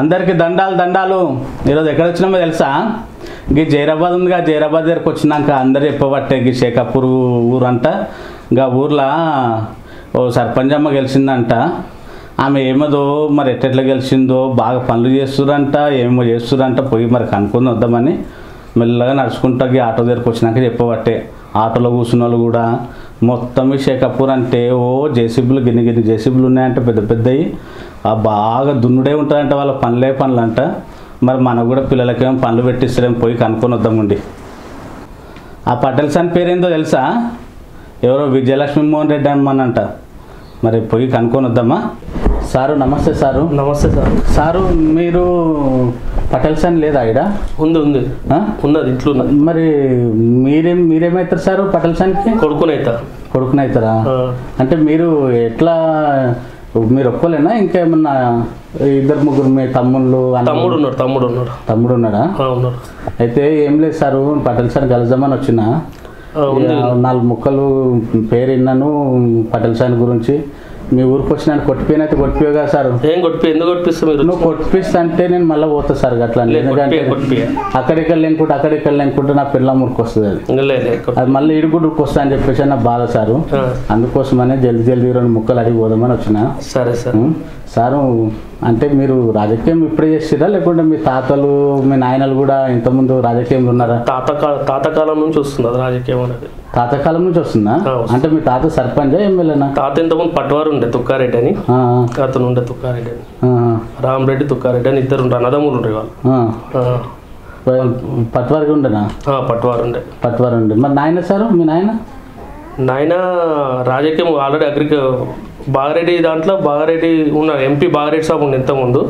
అందరికి దండాలు దండాలు. ఈరోజు ఎక్కడ వచ్చినామో తెలుసా? గీ జైరాబాద్ ఉందిగా, జైరాబాద్ దగ్గరకు వచ్చినాక అందరు చెప్పబట్టే గీ షేకాపూర్ ఊరంట. ఇంకా ఊర్లో ఓ సర్పంచ్ అమ్మ గెలిచిందంట. ఆమె ఏమదో మరి ఎట్టెట్లా గెలిచిందో, బాగా పనులు చేస్తురంట, ఏమో చేస్తురంట. పోయి మరి కనుక్కొని వద్దామని మెల్లగా నడుచుకుంటా గీ ఆటో దగ్గరకు వచ్చినాక చెప్పబట్టే. ఆటోలో కూర్చున్న వాళ్ళు కూడా మొత్తం షేకాపూర్ అంటే ఓ జేసీబీలు గిన్ని గిన్ని జేసీబీలు ఉన్నాయంటే పెద్ద పెద్దవి. బాగా దున్నుడే ఉంటుందంట, వాళ్ళ పనులు అంట. మరి మనకు కూడా పిల్లలకేమో పనులు పెట్టిస్తారేమో, పోయి కనుక్కొని వద్దామండి. ఆ పటేల్ సార్ పేరేందో తెలుసా? ఎవరో విజయలక్ష్మి మోహన్ రెడ్డి అమ్మనంట. మరి పోయి కనుక్కొని వద్దామా? సారు నమస్తే. సారు నమస్తే సార్. సారు మీరు పటేల్ సార్ లేదా ఇక్కడ? ఉంది ఉన్నది, ఇంట్లో ఉన్నది. మరి మీరేమవుతారు సారు పటేల్ సార్కి? కొడుకునవుతారా? అంటే మీరు ఎట్లా, మీరు ఒక్కలేనా ఇంకేమన్నా ఇద్దరు ముగ్గురు మీ తమ్ముళ్ళు? తమ్ముడు ఉన్నాడా? అయితే ఏం లేదు సారు, పటేల్ సార్ కలుద్దామని వచ్చిన. 4 ముక్కలు పేరు విన్నాను పటేల్ సార్ గురించి. మీ ఊరికి వచ్చిన కొట్టిపోయినైతే కొట్టిపోయావు కదా సార్? ఎందుకు కొట్టిస్తా? నువ్వు కొట్టిపిస్తా అంటే నేను మళ్ళీ పోతా సార్ అట్లా. ఎందుకంటే అక్కడిక్కడ లేనుకుంటే నా పిల్ల మురికి వస్తుంది. అది మళ్ళీ ఇడుగుడుకు వస్తా అని చెప్పేసి నా బాధ సారు. అందుకోసమనే జల్దీ 2 ముక్కలు అడిగి పోదామని వచ్చిన. సరే సార్. సారు అంటే మీరు రాజకీయం ఇప్పుడే చేసిరా, లేకుంటే మీ తాతలు మీ నాయనలు కూడా ఇంతకుముందు రాజకీయంలో ఉన్నారా? తాతకాలం నుంచి వస్తుంది రాజకీయం అనేది. తాతకాలం నుంచి వస్తుందా? అంటే మీ తాత సర్పంచ్ ఎమ్మెల్యేనా? తాత ఇంతకుముందు పట్వారు ఉండే తుక్కారెడ్డి అని, అతను ఉండే తుక్కారెడ్డి అని, రామరెడ్డి తుక్కారెడ్డి అని 2 అన్నదమ్ములు ఉండే వాళ్ళు. పట్వారికి ఉండేనా? పట్వారు ఉండే. మరి నాయన సారు, మీ నాయన రాజకీయం ఆల్రెడీ బాగారెడ్డి దాంట్లో బాగారెడ్డి ఉన్నారు, ఎంపీ బాగారెడ్డి సాబ్ ఉండే ఇంతకుముందు.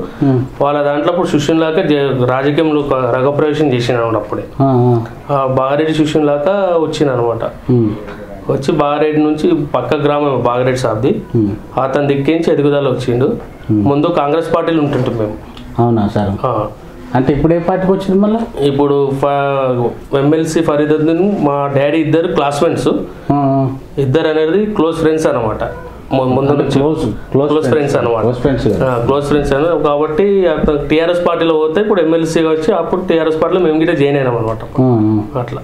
వాళ్ళ దాంట్లో ఇప్పుడు శిష్యునిలాగా రాజకీయంలో రగప్రవేశం చేసిన అప్పుడే. బాగారెడ్డి శిష్యునిలాగా వచ్చిన అనమాట. వచ్చి బాగారెడ్డి నుంచి పక్క గ్రామం బాగారెడ్డి సాబ్ది, అతని దిక్కించి ఎదుగుదల వచ్చిండు. ముందు కాంగ్రెస్ పార్టీలు ఉంటుంటాం మేము. అవునా సార్? అంటే ఇప్పుడు ఏ పార్టీకి వచ్చింది మళ్ళీ? ఇప్పుడు ఎమ్మెల్సీ ఫరీదుద్దీన్ మా డాడీ ఇద్దరు క్లాస్మేట్స్. ఇద్దరు అనేది క్లోజ్ ఫ్రెండ్స్ అనమాట. ముందు నుంచి క్లోజ్ ఫ్రెండ్స్ అనమాట. క్లోజ్ ఫ్రెండ్స్ అని కాబట్టి టీఆర్ఎస్ పార్టీలో పోతే ఇప్పుడు ఎమ్మెల్సీగా వచ్చి అప్పుడు టీఆర్ఎస్ పార్టీలో మేము గిట్ట జాయిన్ అయినాం అనమాట. అట్లా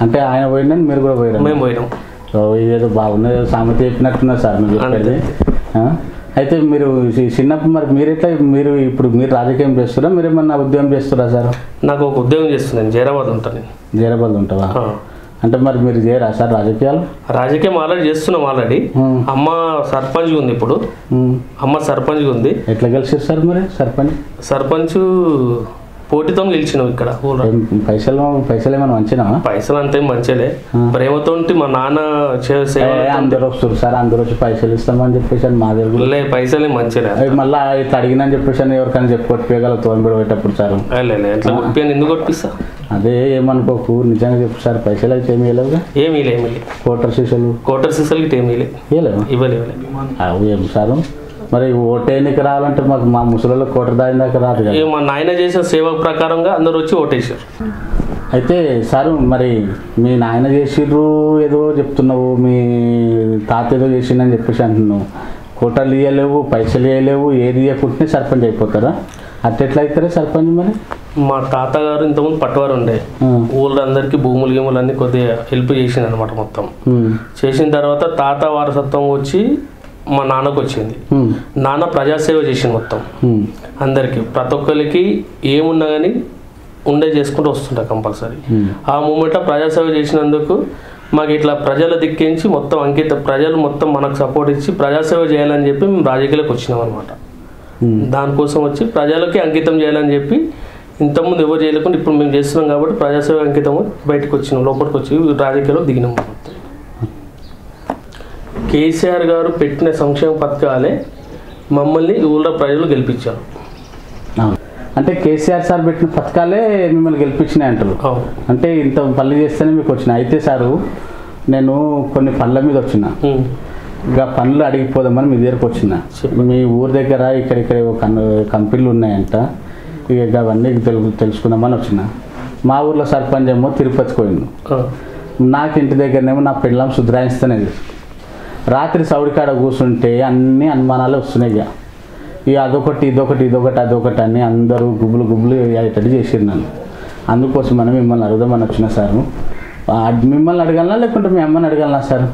అంటే ఆయన పోయిందని మీరు కూడా పోయినా? మేము పోయినాం. ఇదేదో బాగున్నది, సామెత చెప్పినట్టున్నారు సార్ మీరు చెప్పేది. అయితే మీరు చిన్నప్పుడు మరి మీరు రాజకీయం చేస్తారా, మీరు ఏమన్నా ఉద్యోగం చేస్తారా సార్? నాకు ఒక ఉద్యోగం చేస్తున్నాను, జైరాబాద్ ఉంటాను. జైరాబాద్ ఉంటావా? అంటే మరి మీరు చేయరా సార్ రాజకీయం ఆల్రెడీ చేస్తున్నాం. ఆల్రెడీ అమ్మ సర్పంచ్ ఉంది. ఇప్పుడు అమ్మ సర్పంచ్ ఉంది. ఎట్లా కలిసారు సార్ మరి సర్పంచ్ పోటీతో గెలిచినాం ఇక్కడ. పైసలు ఏమైనా మంచినా? పైసలు అంతే మంచిలే, ప్రేమతో మా నాన్న అందరూ వస్తారు సార్, అందరూ వచ్చి పైసలు ఇస్తామని చెప్పేసి మా దగ్గర పైసలు మంచిలే. మళ్ళీ ఇట్లా అడిగినా చెప్పేసి ఎవరికైనా చెప్పి కొట్టిపోయగలరు పోయేటప్పుడు సార్. ఎందుకు కొట్టిస్తా? అదే ఏమనుకోకు, నిజంగా చెప్పు సార్. పైసలు అయితే ఏమి ఇవ్వలేవుగా? ఏమీ కోటర్ సీసాలు ఏమీ ఇవ్వలేవు. ఏం సార్ మరి ఓటేనికి రావాలంటే మాకు మా ముసలిలో కోటర్ దాని దాకా రాదు కదా. మా నాయన చేసిన సేవ ప్రకారంగా అందరూ వచ్చి ఓటేసారు. అయితే సారు మరి మీ నాయన చేసిర్రు ఏదో చెప్తున్నావు, మీ తాత ఏదో చేసిందని చెప్పేసి అంటున్నావు. కోటర్లు ఇవ్వలేవు, పైసలు ఇవ్వలేవు, ఏది ఇవ్వకుంటే సర్పంచ్ అయిపోతారా? అట్టెట్లా అవుతారా సర్పంచ్ మరి? మా తాతగారు ఇంతకుముందు పట్టువారు ఉండే, ఊళ్ళో అందరికీ భూములు అన్ని కొద్దిగా హెల్ప్ చేసింది అనమాట. మొత్తం చేసిన తర్వాత తాత వారసత్వం వచ్చి మా నాన్నకు వచ్చింది. నాన్న ప్రజాసేవ చేసింది మొత్తం అందరికి, ప్రతి ఒక్కరికి ఏమున్నా కానీ ఉండే చేసుకుంటూ వస్తుంటా కంపల్సరీ. ఆ మూమెంట్లో ప్రజాసేవ చేసినందుకు మాకు ఇట్లా ప్రజల దిక్కించి మొత్తం ప్రజలు మొత్తం మనకు సపోర్ట్ ఇచ్చి ప్రజాసేవ చేయాలని చెప్పి మేము రాజకీయాలకు వచ్చినాం అనమాట. దానికోసం వచ్చి ప్రజలకి అంకితం చేయాలని చెప్పి ఇంతకుముందు ఎవరు చేయలేకుండా ఇప్పుడు మేము చేస్తున్నాం కాబట్టి ప్రజాసేవ అంకితం బయటకు వచ్చినాం, లోపలికి వచ్చి రాజకీయాల్లో దిగినాం. కేసీఆర్ గారు పెట్టిన సంక్షేమ పథకాలే మమ్మల్ని ఊళ్ళో ప్రజలు గెలిపించారు. అంటే కేసీఆర్ సార్ పెట్టిన పథకాలే మిమ్మల్ని గెలిపించినాయి అంటారు. అంటే ఇంత పనులు చేస్తేనే మీకు వచ్చినాయి. అయితే సారు నేను కొన్ని పనుల మీద వచ్చిన, ఇంకా పనులు అడిగిపోదామని మీ దగ్గరకు వచ్చిన. మీ ఊరి దగ్గర ఇక్కడ కంపెనీలు ఉన్నాయంట, ఇక అవన్నీ తెలుసుకుందామని వచ్చిన. మా ఊర్లో సర్పంచ్ ఏమో తిరుపతికి పోయిండు. నాకు ఇంటి దగ్గరనేమో నా పిల్లం సుధరాయిస్తేనే రాత్రి సౌడికాడ కూర్చుంటే అన్ని అనుమానాలు వస్తున్నాయి. ఇక అదొకటి అదొకటి అని అందరూ గుబులు అయ్యేటట్టు చేసారు నన్ను. అందుకోసం మనం మిమ్మల్ని అడుగుదామని వచ్చిన సార్. మిమ్మల్ని అడగాలనా లేకుంటే మీ అమ్మని అడగాలనా సార్?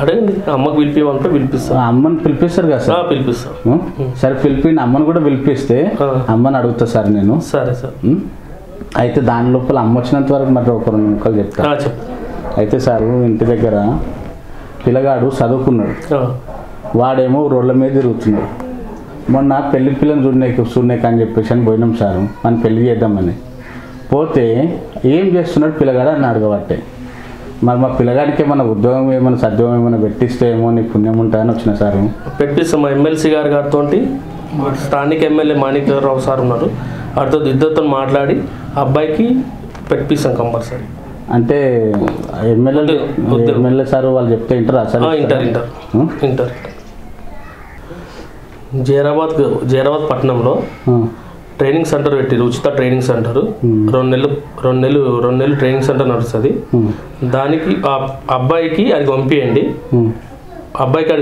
అడగండి, అమ్మకు పిలిపిమంటే పిలిపిస్తాను. అమ్మని పిలిపిస్తారు కదా సార్? పిలిపిస్తాను. సరే పిలిపిన అమ్మని కూడా పిలిపిస్తే అమ్మని అడుగుతా సార్ నేను. సరే సార్. అయితే దాని లోపల అమ్మ వచ్చినంత వరకు మరి ఒక 2 ముక్కలు చెప్తా. అయితే సార్ ఇంటి దగ్గర పిల్లగాడు చదువుకున్నాడు, వాడేమో రోడ్ల మీద తిరుగుతున్నాడు. మొన్న పెళ్లి పిల్లని చూడలేక అని చెప్పేసి అని పోయినాం సార్, మనం పెళ్లి చేద్దామని పోతే ఏం చేస్తున్నాడు పిల్లగాడు అని అడగబట్టే. మరి మా పిల్లగాడికి ఏమన్నా ఉద్యోగం ఏమైనా సద్యోగం ఏమైనా పెట్టిస్తే ఏమో నీకు పుణ్యం ఉంటుందని వచ్చిన సార్. పెట్టిస్తాం. మా ఎమ్మెల్సీ గారితో స్థానిక ఎమ్మెల్యే మాణిక్యరావు సార్ ఉన్నారు, వాటితో ఇద్దరితో మాట్లాడి అబ్బాయికి పెట్టిస్తాం కంపల్సరీ. అంటే ఎమ్మెల్యే సార్ వాళ్ళు చెప్తే వింటారా సార్? ఇంటర్ జైరాబాద్ పట్టణంలో ట్రైనింగ్ సెంటర్ పెట్టిరు, ఉచిత ట్రైనింగ్ సెంటర్. 2 నెలలు ట్రైనింగ్ సెంటర్ నడుస్తుంది. దానికి అబ్బాయికి అడిగి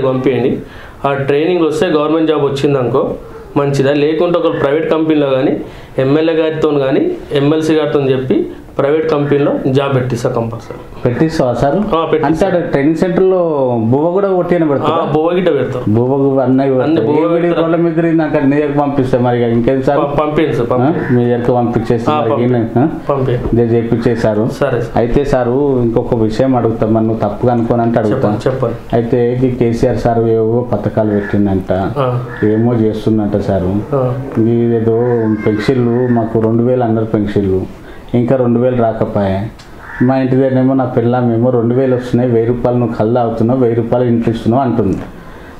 పంపించండి. ఆ ట్రైనింగ్ వస్తే గవర్నమెంట్ జాబ్ వచ్చిందనుకో మంచిదా, లేకుంటే ఒక ప్రైవేట్ కంపెనీలో కానీ ఎమ్మెల్యే గారితో కానీ ఎమ్మెల్సీ గారితో చెప్పి ప్రైవేట్ కంపెనీలో జాబ్ పెట్టిస్తా కంపల్సరీ. పెట్టిస్తావా సార్? అంటే ట్రైనింగ్ సెంటర్లో బువ్వ కూడా కొట్టిన పెడతారు? బువ్వ గిట్ట పెడతారు. బువ్వకు రోడ్ల మీద నీ దగ్గర పంపిస్తే మరి ఇంకేం సార్? పంపించండి సార్, మీ దగ్గర పంపించేసి చేపించేసారు. అయితే సారు ఇంకొక విషయం అడుగుతాం, మనం నువ్వు తప్పుగా అనుకోనంటే అడుగుతాను. చెప్పండి. అయితే ఈ కేసీఆర్ సార్ ఏవో పథకాలు పెట్టిందంట, ఏమో చేస్తుందంట సారు. ఏదో పెన్షన్లు మాకు 2000 అన్నారు పెన్షన్లు, ఇంకా 2000 రాకపోయా. మా ఇంటి దగ్గరేమో నా పిల్లమేమో 2000 వస్తున్నాయి, 1000 రూపాయలు నువ్వు కళ్ళు అవుతున్నావు, 1000 రూపాయలు ఇంట్లో ఇస్తున్నావు అంటుంది.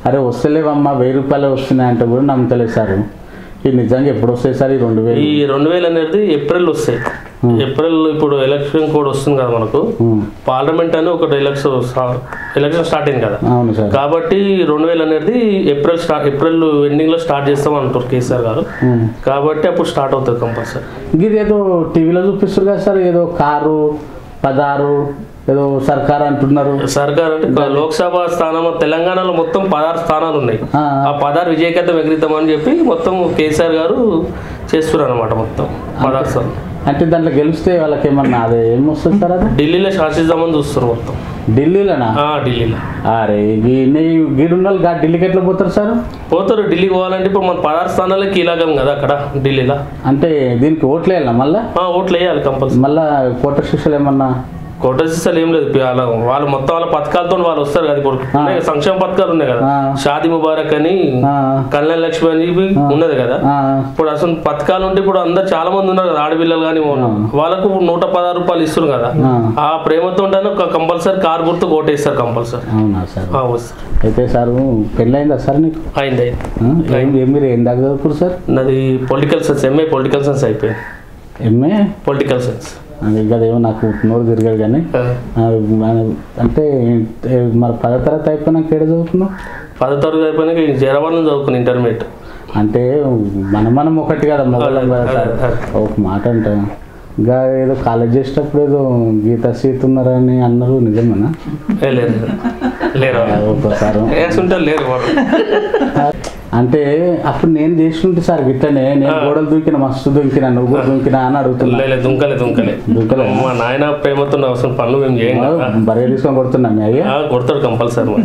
అరే వస్తలేవమ్మా, 1000 రూపాయలు వస్తున్నాయి అంటే కూడా నమ్మతలేదు సార్. ఇది నిజంగా ఎప్పుడు వస్తాయి సార్ ఈ 2000? ఈ 2000 అనేది ఏప్రిల్ వస్తాయి. ఏప్రిల్ ఇప్పుడు ఎలక్షన్ కూడా వస్తుంది కదా మనకు, పార్లమెంట్ అని ఒకటి ఎలక్షన్ స్టార్ట్ అయింది కదా. అవును సార్. కాబట్టి 2000 అనేది ఏప్రిల్ ఎండింగ్ లో స్టార్ట్ చేస్తాం అంటారు కేసీఆర్ గారు. కాబట్టి అప్పుడు స్టార్ట్ అవుతుంది కంపల్సరీ. ఇది ఏదో టీవీలో చూపిస్తారు కదా సార్, ఏదో కారు 16 ఏదో సర్కార్ అంటున్నారు. సర్కార్ అంటే లోక్సభ స్థానం తెలంగాణలో మొత్తం 16 స్థానాలు ఉన్నాయి. ఆ 16 విజయకేతం ఎగిరిద్దామని చెప్పి మొత్తం కేసీఆర్ గారు చేస్తున్నారు అనమాట. మొత్తం 16 స్థానం అంటే దాంట్లో గెలిస్తే వాళ్ళకి ఏమన్నా అదే ఏమొస్తుంది సార్? అది ఢిల్లీలో శాసిద్దామని చూస్తారు మొత్తం. ఢిల్లీలోనా? ఢిల్లీలో. అరే గీడున్న ఢిల్లీకి ఎట్లా పోతారు సార్? పోతారు. ఢిల్లీకి పోవాలంటే ఇప్పుడు మన 16 స్థానాలే కీలకం కదా అక్కడ ఢిల్లీలో. అంటే దీనికి ఓట్లు వేయాలా మళ్ళీ? ఓట్లు వేయాలి కంపల్సరీ. మళ్ళీ కోట శిక్షలు ఏమన్నా? కోట శిక్షలు ఏం లేదు, వాళ్ళు మొత్తం వాళ్ళ పథకాలతో వాళ్ళు వస్తారు కదా. ఇప్పుడు సంక్షేమ పథకాలు ఉన్నాయి కదా, షాదీ ముబారక్ అని, కళ్యాణ లక్ష్మి అని ఉన్నది కదా. ఇప్పుడు అసలు పథకాలు ఉంటే ఇప్పుడు అందరు చాలా మంది ఉన్నారు కదా, ఆడపిల్లలు కానీ వాళ్ళకు 116 రూపాయలు ఇస్తున్నారు కదా. ఆ ప్రేమతో కంపల్సరీ కారు గుర్తు ఓటేస్తారు కంపల్సరీ. అవునా సార్? అయితే సార్ పెళ్ళయిందా సార్ నీకు? అయింది. మీరు ఏం దాకా చదువుకున్నారు సార్? నాది political science, MA political science అయిపోయింది. MA political science. అదేమో నాకు నోరు తిరగదు కానీ. అంటే మరి 10వ తరగతి అయిపోయినాక ఏడ చదువుకున్నావు? 10వ తరగతి అయిపోయినాక జైరాబాద్లో చదువుకున్నా ఇంటర్మీడియట్. అంటే మనం ఒకటి కదా మొగలం కదా సార్, ఒక మాట అంటే ఇంకా ఏదో కాలేజ్ చేసేటప్పుడు ఏదో గీతా సీత ఉన్నారని అన్నారు, నిజమేనా? ఒకసారి అంటే అప్పుడు నేను చేస్తుంటే సార్ గిట్లనే నేను గోడలు దూకిన మస్తు దూకినా, నువ్వు కూడా దూకినా అని అడుగుతున్నా. దుంకలే మా నాయన ప్రేమతో అవసరం పనులు మేము చేయండి, బరే తీసుకొని కొడుతున్నా. మీ అయ్యా కొడతాడు కంపల్సరీ.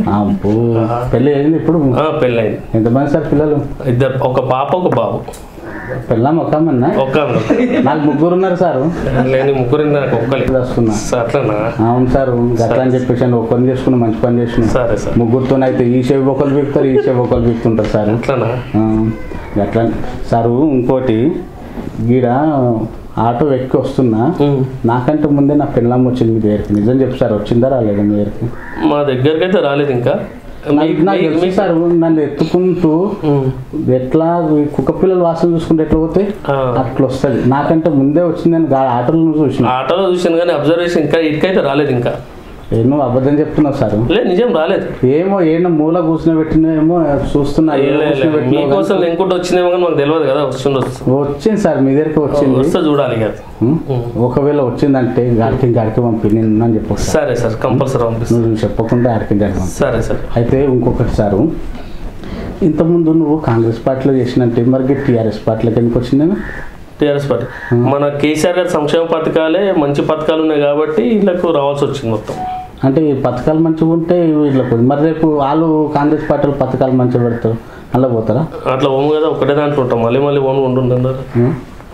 పెళ్ళి అయింది ఇప్పుడు? పెళ్ళి అయింది. ఎంతమంది సార్ పిల్లలు? 2, ఒక పాప ఒక బాబు. పిల్లం ఒక్కమన్నా? నాకు 3 ఉన్నారు సార్. ముగ్గురు వస్తున్నా. అవును సార్, గట్లా అని చెప్పేసి ఒక్కరిని చేసుకున్నా, మంచి పని చేసిన. ముగ్గురితో అయితే ఈ సేవ ఒకరు బిగుతారు, ఈ సేవ ఒకరు బిగుతుంటారు సార్. అట్లా సారు. ఇంకోటి గీడ ఆటో ఎక్కి వస్తున్నా, నాకంటే ముందే నా పిల్లం వచ్చింది మీ దగ్గరికి. నిజం చెప్పు సార్, వచ్చిందా రాలేదా మీ దగ్గరికి? మా దగ్గరికి అయితే రాలేదు ఇంకా. సార్ నన్ను ఎత్తుకుంటూ ఎట్లా కుక్క పిల్లలు వాసన చూసుకుంటే ఎట్లా పోతాయి అట్లా వస్తుంది. నాకంటే ముందే వచ్చిందని ఆటోలో చూసాను కానీ అబ్జర్వేషన్ ఇంకా ఇటుకైతే రాలేదు ఇంకా. నువ్వు అబద్ధం చెప్తున్నావు సార్. లేదు, నిజం రాలేదు. ఏమో మూల కూర్చుని పెట్టినేమో చూస్తున్నా. మీకోసం ఇంకోటి వచ్చినేమో కానీ మాకు తెలియదు కదా. వచ్చింది సార్, మీ దగ్గరికి వచ్చింది. వస్తే చూడాలి కదా. ఒకవేళ వచ్చిందంటే గాడికి పంపి నేను చెప్పు. సరే సార్, కంపల్సరీ పంపిస్తాను. నువ్వు చెప్పకుండా గాడికి పంపి. సరే సార్. అయితే ఇంకొకటి సారు, ఇంతకుముందు నువ్వు కాంగ్రెస్ పార్టీలో చేసినట్టే మరి టీఆర్ఎస్ పార్టీలోకి ఎందుకు వచ్చింది? టీఆర్ఎస్ పార్టీ మన కేసీఆర్ గారి సంక్షేమ పథకాలే మంచి పథకాలు ఉన్నాయి కాబట్టి వీళ్ళకు రావాల్సి వచ్చింది మొత్తం. అంటే ఈ పథకాలు మంచిగా ఉంటే వీళ్ళకు మరి రేపు వాళ్ళు కాంగ్రెస్ పార్టీలు పథకాలు మంచిగా పెడతారు అలా పోతారా? అట్లా ఓము కదా, ఒకటే దాంట్లో ఉంటాం. మళ్ళీ ఓన్ ఉంటుంటారు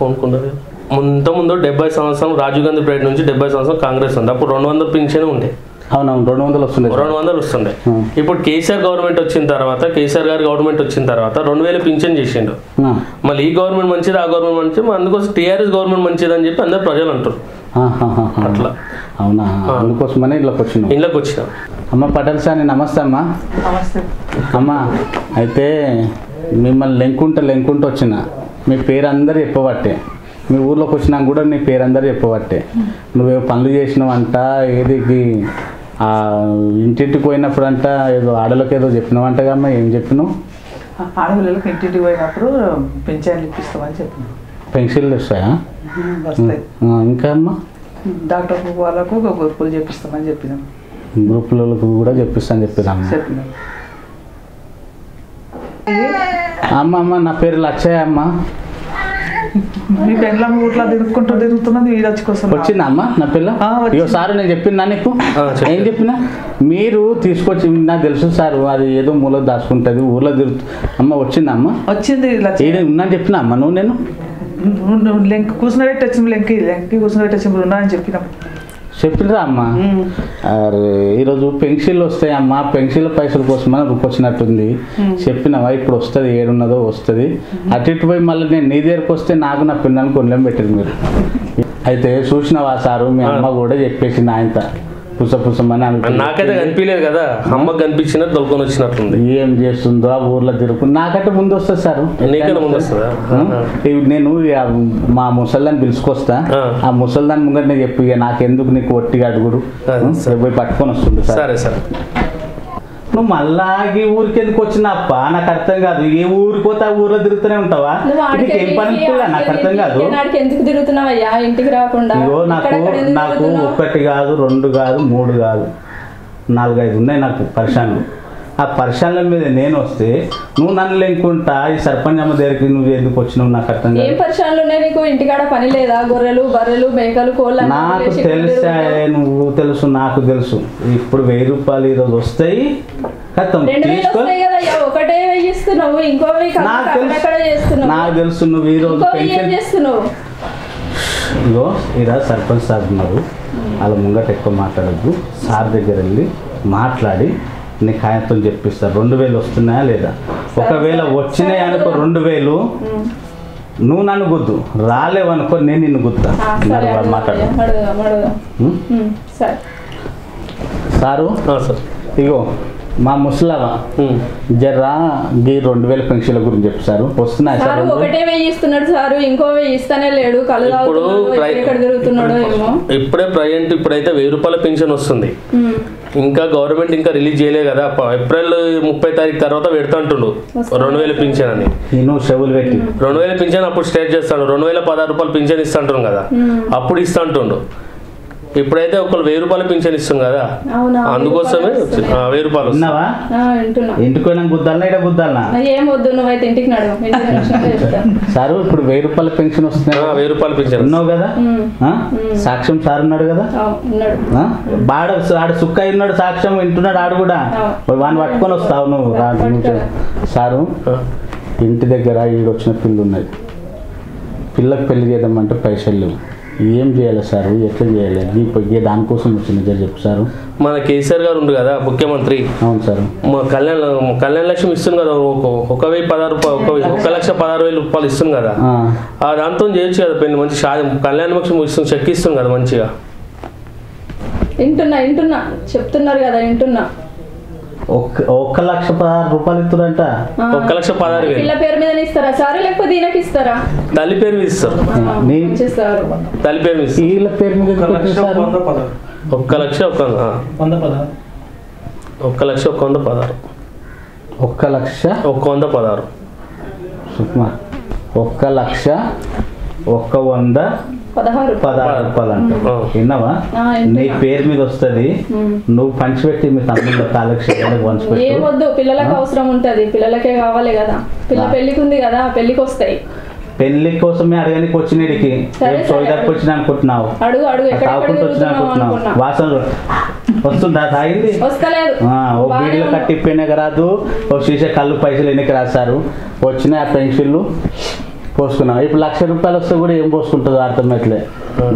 ఓనుకుంటారు కదా. ముందు 70 సంవత్సరం రాజీవ్ గాంధీ పీరియడ్ నుంచి 70 సంవత్సరం కాంగ్రెస్ ఉంది. అప్పుడు 200 పింఛన్ ఉండే. అవునవును, 200 వస్తుండే. 200 వస్తుండే. ఇప్పుడు కేసీఆర్ గవర్నమెంట్ వచ్చిన తర్వాత, కేసీఆర్ గారి గవర్నమెంట్ వచ్చిన తర్వాత 2000 పింఛన్ చేసిండు. మళ్ళీ ఈ గవర్నమెంట్ మంచిది, ఆ గవర్నమెంట్ మంచిది, అందుకోసం టీఆర్ఎస్ గవర్నమెంట్ మంచిది అని చెప్పి అందరు ప్రజలు అంటారు. అట్లా అవునా, అందుకోసమనే ఇళ్ళకి వచ్చినాం. అమ్మ పటేల్ సార్, నమస్తే అమ్మ. అమ్మ అయితే మిమ్మల్ని లెంకుంటూ వచ్చిన మీ పేరు అందరు చెప్పబట్టే, మీ ఊర్లోకి వచ్చినాక కూడా నీ పేరు అందరు చెప్పబట్టే. నువ్వేమో పనులు చేసినావంట, ఏది ఇంటింటికి పోయినప్పుడు అంట ఏదో ఆడలకు ఏదో చెప్పినావంటగా అమ్మ, ఏం చెప్పినావు? ఆడపిల్లలకు ఇంటింటికి పోయినప్పుడు పెన్షన్లు ఇప్పిస్తామని చెప్పినాం. పెన్షన్లు వస్తాయా? ఇంకా అమ్మ డాక్టర్ వాళ్ళకు గ్రూపులు చెప్పిస్తామని చెప్పినాం. గ్రూపులకు కూడా చెప్పిస్తామని చెప్పినాం. అమ్మ నా పేరు లచ్చయ్య అమ్మ. మీ పిల్ల ఊట్లా తిరుగుతున్నది మీరు వచ్చిందా అమ్మ నా పిల్ల? సార్ నేను చెప్పిందా నీకు? ఏం చెప్పినా మీరు తీసుకొచ్చి, నాకు తెలుసు సార్ అది ఏదో మూల దాచుకుంటుంది ఊర్లో తిరుగుతు. అమ్మ వచ్చిందా అమ్మ? వచ్చింది. ఉన్నా చెప్పినా అమ్మ నువ్వు? నేను కూర్చున్నట్టు వచ్చింది, లెంకి కూర్చున్నట్టు వచ్చింది ఉన్నా అని చెప్పినాం. చెప్పినరా అమ్మ? అరే ఈరోజు పెన్షన్లు వస్తాయి అమ్మ, పెన్షన్ల పైసల కోసమని రుకొచ్చినట్టుంది. చెప్పినావా? ఇప్పుడు వస్తుంది, ఏడున్నదో వస్తుంది. అటు ఇటు పోయి మళ్ళీ నేను నీ దగ్గరకు వస్తే నాకు నా పిల్లల్ని కొనలేం పెట్టింది మీరు. అయితే చూసినావా సారు, మీ అమ్మ కూడా చెప్పేసింది ఆయనత పుసపుసమని. నాకైతే కనిపించలేదు కదా, అమ్మకు కనిపించినట్టు దొరుకుని వచ్చినట్టుంది. ఏం చేస్తుందో ఆ ఊర్లో తిరుగు. నాకంటే ముందు వస్తుంది సార్. ముందు వస్తుందా? నేను మా ముసల్దాన్ని పిలుచుకొస్తా, ఆ ముసల్దాన్ని ముంగట నేను చెప్పు, ఇక నాకెందుకు నీకు ఒట్టిగా అడుగుడు, పోయి పట్టుకొని వస్తుంది. సరే సార్. నువ్వు మళ్ళా ఈ ఊరికి ఎందుకు వచ్చినప్ప నాకు అర్థం కాదు. ఏ ఊరికి పోతే ఆ ఊర్లో తిరుగుతూనే ఉంటావా? ఏం పని నాకు అర్థం కాదు. ఎందుకు తిరుగుతున్నావయ్యా ఇంటికి రాకుండా? ఇగో నాకు 1 కాదు 2 కాదు 3 కాదు 4 5 ఉన్నాయి నాకు పరిశాన్లు. ఆ పరిశాన్ల మీద నేను వస్తే నువ్వు నన్ను లెంకుంటా ఈ సర్పంచ్ అమ్మ దగ్గరికి నువ్వు ఎందుకు వచ్చినావు నాకు అర్థం కాదు. ఏం పరిశాన్లు ఉన్నాయి నీకు? ఇంటికాడ పని లేదా? గొర్రెలు బర్రెలు మేకలు కోళ్ళు నాకు తెలుసా, నువ్వు తెలుసు నాకు తెలుసు. ఇప్పుడు 1000 రూపాయలు ఈరోజు వస్తాయి, ఒకటే వేయిస్తున్నావు, ఇంకో నాకు తెలుసు. నువ్వు ఈరోజు చేస్తున్నావు. ఇగో ఇలా సర్పంచ్ సార్ ఉన్నారు, వాళ్ళ ముంగట ఎక్కువ మాట్లాడద్దు. సార్ దగ్గర వెళ్ళి మాట్లాడి నీకు ఆయనతో చెప్పిస్తారు 2000 వస్తున్నాయా లేదా. ఒకవేళ వచ్చినాయి అనుకో 2000, నువ్వు నన్ను గుద్దు, రాలేవనుకో నేను నిన్ను గుద్దా. మాట్లాడు సారు. ఇగో మా ముసలవ జర్రా ఈ 2000 పెన్షన్ల గురించి చెప్పు సారు. వస్తున్నాయి సార్? ఒకటే వేయిస్తున్నాడు సారు, ఇంకో వేయిస్తానే లేడు. ఇప్పుడే ప్రజెంట్ ఇప్పుడైతే 1000 రూపాయల పెన్షన్ వస్తుంది. ఇంకా గవర్నమెంట్ ఇంకా రిలీజ్ చేయలే కదా. ఏప్రిల్ 30 తారీఖు తర్వాత పెడతా అంటుండు 2000 పింఛన్ అని. నేను చెవులు పెట్టి 2000 పింఛన్ అప్పుడు స్టార్ట్ చేస్తాడు. 2016 రూపాయలు పింఛన్ ఇస్తా అంటుండు కదా, అప్పుడు ఇస్తా అంటుండు. ఇప్పుడైతే ఒకళ్ళు 1000 రూపాయలు పింఛన్ ఇస్తాం కదా, అందుకోసమే 1000 రూపాయలు. ఇంటికి పోయినా గుద్దాలనా ఇక్కడ గుద్దాలనా? సారు ఇప్పుడు 1000 రూపాయల పెన్షన్ వస్తుంది. 1000 రూపాయల పెన్షన్ ఉన్నావు కదా, సాక్ష్యం సార్ ఉన్నాడు కదా, ఆడ సుక్క ఉన్నాడు సాక్ష్యం వింటున్నాడు. ఆడు కూడా వాడిని పట్టుకొని వస్తావు నువ్వు. సారు ఇంటి దగ్గర ఈడొచ్చిన పిల్లు ఉన్నది, పిల్లకి పెళ్లి చేద్దామంటే పైసలు లేవు. ఏం చేయాలి సార్, ఎట్లా చేయాలి? నీ దానికోసం వచ్చింది చెప్పు సారు. మన కేసీఆర్ గారు ఉండు కదా ముఖ్యమంత్రి. అవును సార్. మా కళ్యాణ లక్ష్మి ఇస్తుంది కదా, 1,016 రూపాయలు 1,16,000 రూపాయలు ఇస్తుంది కదా, దాంతో చేయొచ్చు కదా పెళ్లి. మంచి కళ్యాణ లక్ష్మి ఇస్తుంది, చెక్ ఇస్తుంది కదా మంచిగా. వింటున్నా చెప్తున్నారు కదా, వింటున్నా. 1,16,000 రూపాయలు ఇస్తారంట. 1,16,000 పిల్ల పేరు మీద ఇస్తారా సార్, లేకపోతే ఈయనకి ఇస్తారా? తల్లి పేరు మీద ఇస్తారు. తల్లి పేరు మీద వీళ్ళ పేరు మీద 1,00,000 1,00,000 1,00,000 సుకుమార్ 1,00,000 100 16 రూపాయలు అంట. విన్నావా? నీ పేరు మీద వస్తుంది, నువ్వు పంచిపెట్టి మీ తమ్ముళ్ళ కాలక్షేపాలకు పంచిపెట్టి. ఏమొద్దు, పిల్లలకు అవసరం ఉంటది, పిల్లలకే కావాలి కదా, పిల్ల పెళ్లికి ఉంది కదా, పెళ్లికి వస్తాయి. పెళ్లి కోసమే అడగడానికి వచ్చినడికి సోయిదానికి వచ్చిన అనుకుంటున్నావు, తాగుకుంటూ వచ్చిన అనుకుంటున్నావు. వాసన వస్తుందా? తాగింది వస్తలేదు. ఓ బీడీలో కట్టిపోయినా రాదు, ఓ సీసే కళ్ళు పైసలు ఎన్నిక రాశారు, వచ్చిన పెన్షన్లు పోసుకున్నాం. ఇప్పుడు 1,00,000 రూపాయలు వస్తే కూడా ఏం పోసుకుంటుందో అర్థమైట్లే.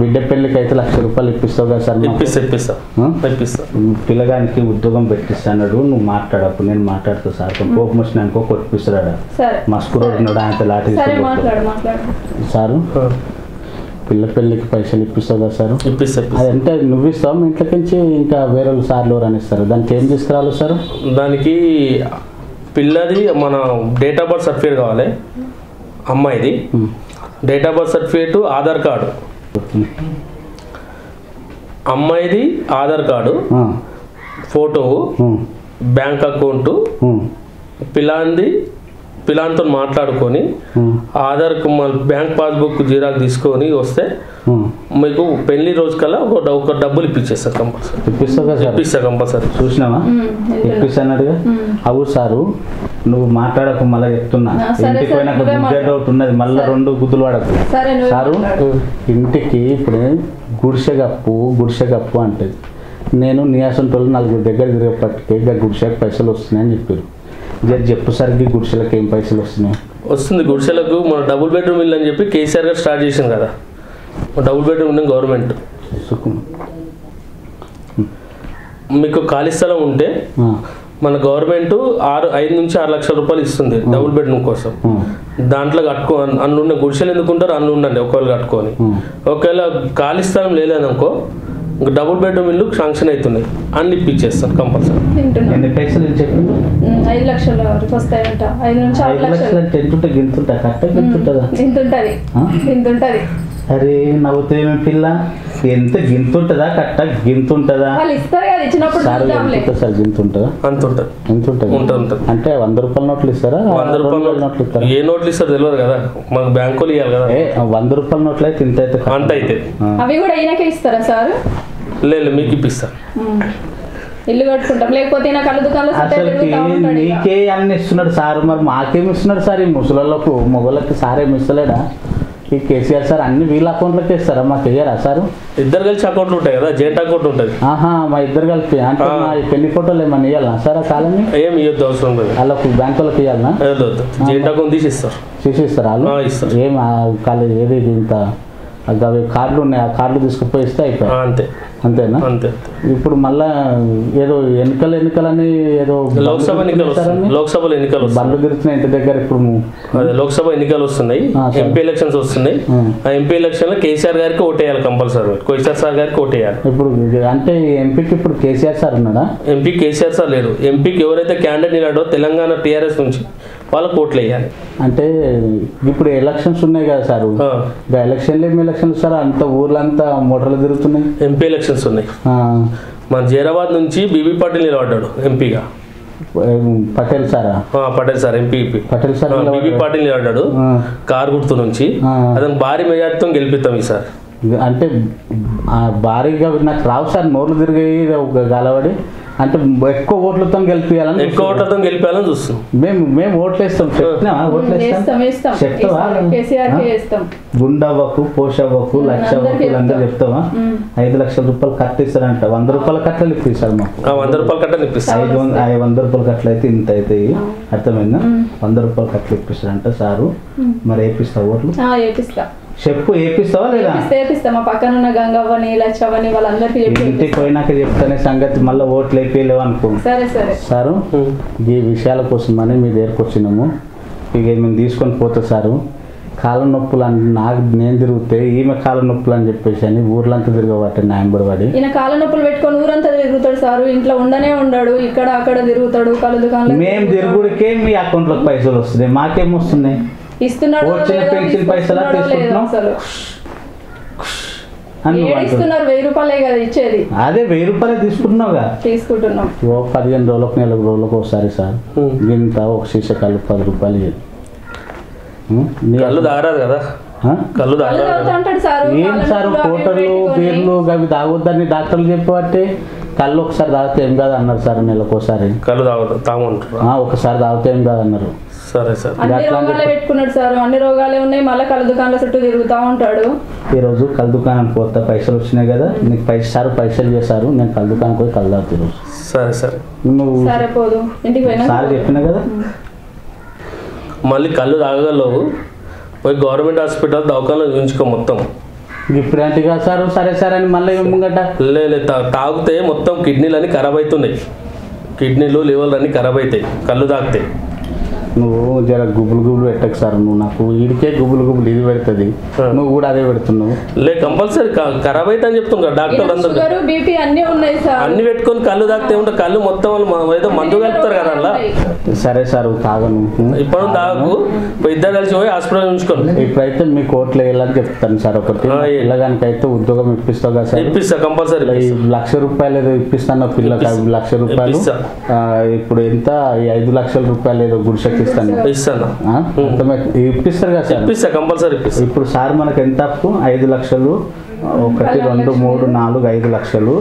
బిడ్డ పెళ్లికి అయితే 1,00,000 రూపాయలు ఇప్పిస్తావు కదా సార్? పిల్లగానికి ఉద్యోగం పెట్టిస్తాడు, నువ్వు మాట్లాడప్పుడు నేను మాట్లాడుతా సార్. కోపం వచ్చిన అనుకో కొట్టిపిస్తాడా, మస్కురోడు ఉన్నాడు, ఆయన లాంటి సారు. పిల్ల పెళ్ళికి పైసలు ఇప్పిస్తావు కదా సార్? అదంటే నువ్వు ఇస్తావు, మీ ఇంట్లోకి నుంచి ఇంకా వేరే సార్లు ఎవరైనా ఇస్తారు. దానికి ఏం తీసుకురావాలి సార్? దానికి పిల్లది మన డేట్ ఆఫ్ బర్త్ సర్టిఫికేట్ కావాలి, అమ్మాయిది date of birth certificate, Aadhaar card, అమ్మాయిది Aadhaar card, photo, bank account, పిల్లాంతో మాట్లాడుకొని ఆధార్ బ్యాంక్ పాస్బుక్ జిరాక్స్ తీసుకొని వస్తే మీకు పెళ్లి రోజు కల్లా ఒక డబ్బులు ఇప్పించేస్తారు కంపల్సరీ. ఇప్పిస్తా కంపల్సరీ. చూసినావా? ఇప్పిస్తానడుగా. అవు సారు, నువ్వు మాట్లాడకు, మళ్ళీ చెప్తున్నా. ఇంటికి పోయినాక గుడ్డ డౌట్ ఉన్నది, మళ్ళీ 2 గుద్దులు పడకు సారు. ఇంటికి ఇప్పుడు గుడిసె గప్పు అంటది. నేను నియాసంటోళ్ళు 4 దగ్గర తిరిగేపట్టుకే ఇక గుడిసెకి పైసలు వస్తున్నాయని చెప్పారు. చెప్పు సరికి గుడిసెలకు ఏం పైసలు వస్తున్నాయి? వస్తుంది గుడిసెలకు మన డబుల్ బెడ్రూమ్ ఇల్లు అని చెప్పి కేసీఆర్ గారు స్టార్ట్ చేసింది కదా. డబుల్ బెడ్రూమ్ ఉన్న గవర్నమెంట్ మీకు ఖాళీ స్థలం ఉంటే మన గవర్నమెంట్ 5 నుంచి 6 లక్షల రూపాయలు ఇస్తుంది డబుల్ బెడ్రూమ్ కోసం. దాంట్లో అందులో గుడిసెలు ఎందుకుంటారు, అందులో ఉండండి ఒకవేళ కట్టుకొని. ఒకవేళ ఖాళీ స్థలం లేదనుకో డబుల్ బెడ్రూమ్ ఇల్లు శాంక్షన్ అవుతున్నాయి, అన్ని ఇప్పించేస్తాను కంపల్సరీ. ఎన్ని పైసలు చెప్పింది? 5 లక్షల వరకు వస్తాయంట. 5 నుంచి 6 లక్షలు అంటే ఎంతుంటే గింతుంటా కరెక్ట్ గింతుంటుందా? గింతుంటది. అరే నవ్వుతాయేమి పిల్ల, ఎంత గింతుంటుందా? కరెక్ట్ గింతుంటుందా? వాళ్ళు ఇస్తారు కదా ఇచ్చినప్పుడు. సార్ గింతుంటుందా? అంత ఉంటుంది. ఉంటుంది అంటే 100 రూపాయల నోట్లు ఇస్తారా? 100 రూపాయల నోట్లు ఇస్తారా? ఏ నోట్లు ఇస్తారు తెలియదు కదా, మాకు బ్యాంకులు ఇవ్వాలి కదా. 100 రూపాయల నోట్లు అయితే ఇంత అయితే అంత అయితే అవి కూడా ఈయనకే ఇస్తారా సార్? లేదు మీకు ఇప్పిస్తారు. ఇల్లు కట్టుకుంటాం, లేకపోతే కళ్ళు దుకాణాలు నీకే అన్ని ఇస్తున్నాడు సార్, మరి మాకేమి ఇస్తున్నాడు సార్? ఈ ముసలిళ్ళకు మొగళ్ళకి సార్ ఏమి ఇస్తలేడా? ఈ కేసీఆర్ సార్ అన్ని వీళ్ళ అకౌంట్లోకి ఇస్తారా? మాకు వెయ్యరా సార్? ఇద్దరు కలిసి అకౌంట్లు ఉంటాయి కదా, జాయింట్ అకౌంట్ ఉంటుంది. మా ఇద్దరు కలిపి అంటే మా పెళ్లి ఫోటోలు ఏమన్నా ఇవ్వాలా సార్? ఆ కాలనీ ఏమి ఇవ్వద్దు, అవసరం లేదు. వాళ్ళకు బ్యాంకులకు ఇవ్వాలన్నా? జాయింట్ అకౌంట్ తీసిస్తారు వాళ్ళు. ఏం కాలేజ్ ఏది ఇంత కార్డులు ఉన్నాయి, ఆ కార్డులు తీసుకుపోయి ఇస్తే అయిపోయి అంతేనా? అంతే. ఇప్పుడు మళ్ళా ఏదో ఎన్నికలని ఏదో లోక్సభలో ఎన్నికలు బండ్లు తిరుగుతున్నాయి ఇంటి దగ్గర. ఇప్పుడు లోక్సభ ఎన్నికలు వస్తున్నాయి, ఎంపీ ఎలక్షన్స్ వస్తున్నాయి. ఆ ఎంపీ ఎలక్షన్ లో కేసీఆర్ గారికి ఓటేయాలి కంపల్సరీ, కేసీఆర్ సార్ గారికి ఓటేయాలి. ఇప్పుడు అంటే ఎంపీకి ఇప్పుడు కేసీఆర్ సార్ ఉన్నాడా? ఎంపీ కేసీఆర్ సార్ లేరు. ఎంపీకి ఎవరైతే క్యాండిడేట్ నిలడో తెలంగాణ టీఆర్ఎస్ నుంచి వాళ్ళకి ఓట్లు వేయాలి. అంటే ఇప్పుడు ఎలక్షన్స్ ఉన్నాయి కదా సార్, ఎలక్షన్లు సార్ అంత ఊర్లంతా మోటార్లు తిరుగుతున్నాయి. ఎంపీ ఎలక్షన్స్ ఉన్నాయి. మన జైరాబాద్ నుంచి బీబీ పాటిల్ నిలబడ్డాడు ఎంపీగా. Patel sir MP Patel sir B B Patil నిలబడ్డాడు కారు గుర్తు నుంచి. అతను భారీ మెజార్టీతో గెలిపిస్తాం ఈసారి. అంటే భారీగా నాకు రావు సార్, నోర్లు తిరిగి గలవడి అంటే ఎక్కువ ఓట్లతో గెలిపియాలని చూస్తాం. మేము ఓట్లు వేస్తాం. చెప్తావా? గుండవ్వకు, పోషవ్వకు, లక్షవ్వకు అందరూ చెప్తావా? 5 లక్షల రూపాయలు కట్టిస్తారంట. 100 రూపాయల కట్టలు ఇప్పిస్తారు మాకు. 100 రూపాయల కట్టలు ఇప్పిస్తారు. 100 రూపాయల కట్టలు అయితే ఇంత అవుతాయి, అర్థమైందా? 100 రూపాయల కట్టలు ఇప్పిస్తారంట సారు. మరి వేపిస్తావు ఓట్లు? చెప్పు, వేపిస్తావా లేదా? మా పక్కన ఉన్న గంగవ్వని, లచ్చవ్వని వాళ్ళందరికీ ఇంటికి పోయినాక చెప్తానే సంగతి, మళ్ళీ ఓట్లు వేయలేవు అనుకో. సారు ఈ విషయాల కోసమని మీ దగ్గరకు వచ్చినాము. ఇక మేము తీసుకొని పోతా సారు. కాళ్ళ నొప్పులు నేను తిరిగితే ఈమె కాళ్ళ నొప్పులు అని చెప్పేసి అని ఊర్లంతా తిరగబట్టి నాయంబడి ఈయన కాళ్ళ నొప్పులు పెట్టుకొని ఊరంతా తిరుగుతాడు సారు. ఇంట్లో ఉండనే ఉండడు, ఇక్కడ అక్కడ తిరుగుతాడు. కళ్ళు దుకాణాలు మేము తిరుగుడికే మీ అకౌంట్లోకి పైసలు వస్తున్నాయి, మాకేం వస్తున్నాయి? ఇస్తున్నాడు. వచ్చిన పెన్షన్ పైసలు తీసుకుంటున్నాం. 1000 రూపాయలే కదా ఇచ్చేది. అదే 1000 రూపాయలే తీసుకుంటున్నాం. 15 రోజులకు 4 రోజులకు ఒకసారి సార్ ఇంత ఒక శీర్షకాలు 10 రూపాయలు. కళ్ళు తాగరాదు కదా. కళ్ళు కళ్ళు తాగ తాగుతా అంటాడు సార్ ఏం సార్ కోటర్లు బీర్లు అవి తాగొద్దని డాక్టర్లు చెప్పబట్టే కళ్ళు ఒకసారి తాగితే ఏం కాదు అన్నారు సార్ నెలకోసారి. కళ్ళు తాగమంటారు ఒకసారి తాగితే ఏం కాదు అన్నారు. సరే సార్. అన్ని రోగాలే పెట్టుకున్నాడు సార్, అన్ని రోగాలే ఉన్నాయి, మళ్ళీ కళ్ళ దుకాణాల చుట్టూ తిరుగుతూ ఉంటాడు. ఈరోజు కళ్ళ దుకాణానికి పోతే పైసలు వచ్చినాయి కదా, నీకు పైసలు చేశారు, నేను కళ్ళ దుకాణానికి పోయి కళ్ళు తాగుతా ఈరోజు. సరే సరే నువ్వు సరే పోదు ఇంటికి పోయినా సార్ చెప్పినా కదా. మళ్ళీ కళ్ళు తాగగలవు, పోయి గవర్నమెంట్ హాస్పిటల్ దవాఖానలో చూపించుకో మొత్తం. ఇప్పుడు ఏంటి కదా సార్, సరే సరే అని మళ్ళీ ముంగట లేదు తాగితే మొత్తం కిడ్నీలు అన్నీ ఖరాబ్ అవుతున్నాయి, కిడ్నీలు లివర్లు అన్నీ ఖరాబ్ అవుతాయి కళ్ళు తాగితే. నువ్వు జర గుబులు పెట్టకు సార్, నువ్వు నాకు వీడికే గుబులు ఇది పెడుతుంది, నువ్వు కూడా అదే పెడుతున్నావు. కంపల్సరీ ఖరాబ్ అయితే అని చెప్తున్నా డాక్టర్ అందరూ. షుగర్ బీపీ అన్ని ఉన్నాయి సార్. అన్ని పెట్టుకొని కళ్ళు తాగితే ఉంటే కళ్ళు మొత్తం వాళ్ళు ఏదో మందు కలుపుతారు కదా అలా. సరే సార్ తాగను, ఇప్పుడు తాగు, ఇద్దరు కలిసి పోయి హాస్పిటల్ ఉంచుకోండి. ఇప్పుడైతే మీ కోర్టులో వెళ్ళని చెప్తాను సార్. ఒకటి పిల్లగానికైతే ఉద్యోగం ఇప్పిస్తావు కదా సార్? ఇప్పిస్తా కంపల్సరీ. ₹1,00,000 ఏదో ఇప్పిస్తాను పిల్లకి, ₹1,00,000. ఇప్పుడు ఎంత 5 లక్షల రూపాయలు ఏదో గుడిసెకి ఇస్తాను. ఇప్పిస్తారు కదా సార్? ఇప్పిస్తా కంపల్సరీ. ఇప్పుడు సార్ మనకు ఎంత అప్పు? 5 లక్షలు, 1 2 3 4 5 లక్షలు,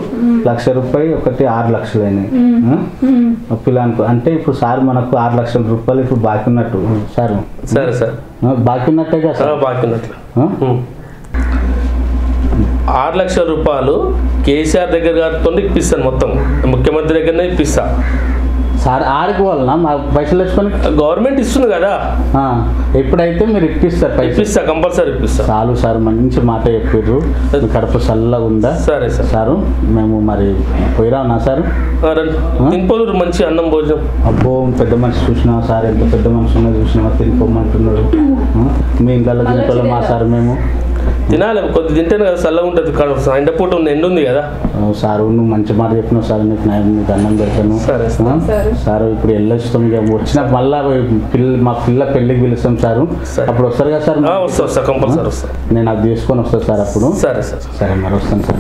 ₹1,00,000 ఒకటి 6 లక్షలు అయినాయి పిల్లలకు. అంటే ఇప్పుడు సార్ మనకు ₹6 లక్షల ఇప్పుడు బాకీ ఉన్నట్టు సార్. సరే సార్ బాకీ ఉన్నట్టే కదా సార్? బాకీ ఉన్నట్లు. ₹6 లక్షలు కేసీఆర్ దగ్గర గారితో ఇప్పిస్తాను, మొత్తం ముఖ్యమంత్రి దగ్గరనే ఇప్పిస్తా. సార్ ఆడికి వాళ్ళ మా పైసలు తెచ్చుకొని గవర్నమెంట్ ఇస్తుంది కదా, ఎప్పుడైతే మీరు ఇప్పిస్తారు? ఇప్పిస్తా కంపల్సరీ ఇప్పిస్తా. చాలు సార్, మంచి మాట చెప్పారు, కడుపు చల్లగా ఉందా? సరే సార్. సారు మేము మరి పోయిరావునా సార్? తినిపోదు మంచి అన్నం భోజనం. అబ్బో పెద్ద మనిషి చూసినావా సార్? ఎంత పెద్ద మనిషి ఉన్నది చూసినావా? తినిపోమంటున్నాడు. మీ ఇంట్లో తింటోళ్ళం మా సార్ మేము తినాలి, కొద్ది తింటేనే కదా చల్లగా ఉంటుంది. ఎండపూట ఎండు ఉంది కదా సార్. నువ్వు మంచి మాట చెప్పినావు సార్, నీకు మీకు అన్నం పెడతాను. సరే సార్. ఇప్పుడు వెళ్ళొస్తాం, ఇక వచ్చిన మళ్ళా మా పిల్ల పెళ్ళికి పిలుస్తాం సార్. అప్పుడు వస్తారు కదా సార్? వస్తా కంపల్సరీ వస్తా, నేను అది తీసుకొని వస్తాను సార్ అప్పుడు. సరే సార్. సరే మరి వస్తాను సార్.